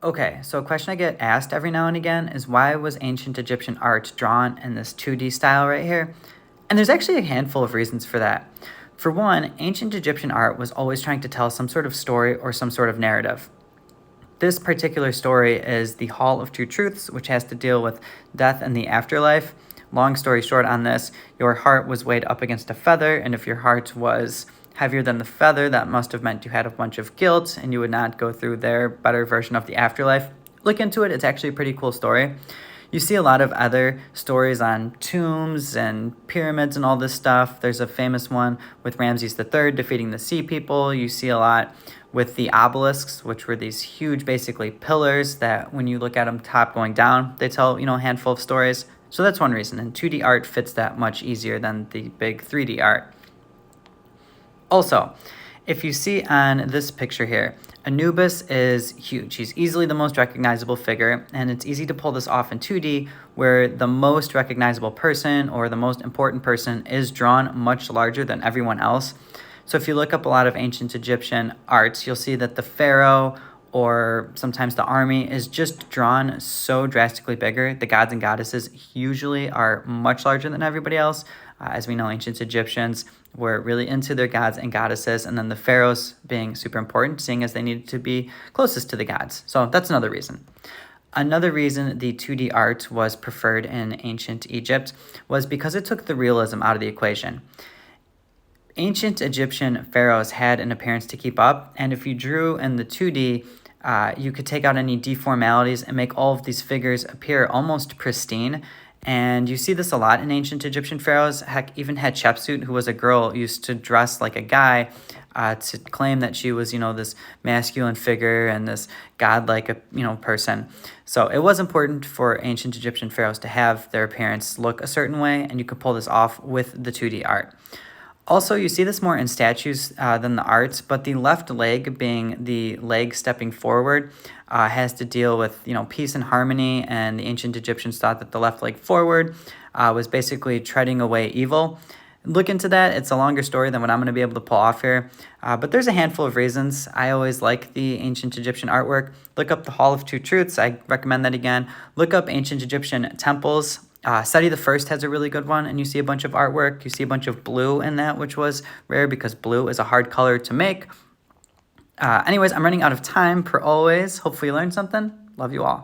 Okay, so a question I get asked every now and again is why was ancient Egyptian art drawn in this 2D style right here? And there's actually a handful of reasons for that. For one, ancient Egyptian art was always trying to tell some sort of story or some sort of narrative. This particular story is the Hall of Two Truths, which has to deal with death and the afterlife. Long story short on this, your heart was weighed up against a feather, and if your heart was heavier than the feather, that must have meant you had a bunch of guilt and you would not go through their better version of the afterlife. Look into it, it's actually a pretty cool story. You see a lot of other stories on tombs and pyramids and all this stuff. There's a famous one with Ramses III defeating the sea people. You see a lot with the obelisks, which were these huge, basically pillars that when you look at them top going down, they tell, a handful of stories. So that's one reason, and 2D art fits that much easier than the big 3D art. Also, if you see on this picture here, Anubis is huge. He's easily the most recognizable figure, and it's easy to pull this off in 2D, where the most recognizable person or the most important person is drawn much larger than everyone else. So if you look up a lot of ancient Egyptian arts, you'll see that the pharaoh or sometimes the army is just drawn so drastically bigger. The gods and goddesses usually are much larger than everybody else. As we know, ancient Egyptians were really into their gods and goddesses, and then the pharaohs being super important, seeing as they needed to be closest to the gods. So that's another reason. Another reason the 2D art was preferred in ancient Egypt was because it took the realism out of the equation. Ancient Egyptian pharaohs had an appearance to keep up, and if you drew in the 2D, you could take out any deformalities and make all of these figures appear almost pristine. And you see this a lot in ancient Egyptian pharaohs. Heck, even Hatshepsut, who was a girl, used to dress like a guy to claim that she was, this masculine figure and this godlike, person. So it was important for ancient Egyptian pharaohs to have their appearance look a certain way, and you could pull this off with the 2D art. Also, you see this more in statues than the arts, but the left leg, being the leg stepping forward, has to deal with peace and harmony, and the ancient Egyptians thought that the left leg forward was basically treading away evil. Look into that. It's a longer story than what I'm going to be able to pull off here, but there's a handful of reasons. I always like the ancient Egyptian artwork. Look up the Hall of Two Truths. I recommend that again. Look up ancient Egyptian temples. Seti the First has a really good one, and you see a bunch of artwork. You see a bunch of blue in that, which was rare because blue is a hard color to make. Anyways, I'm running out of time per always. Hopefully you learned something. Love you all.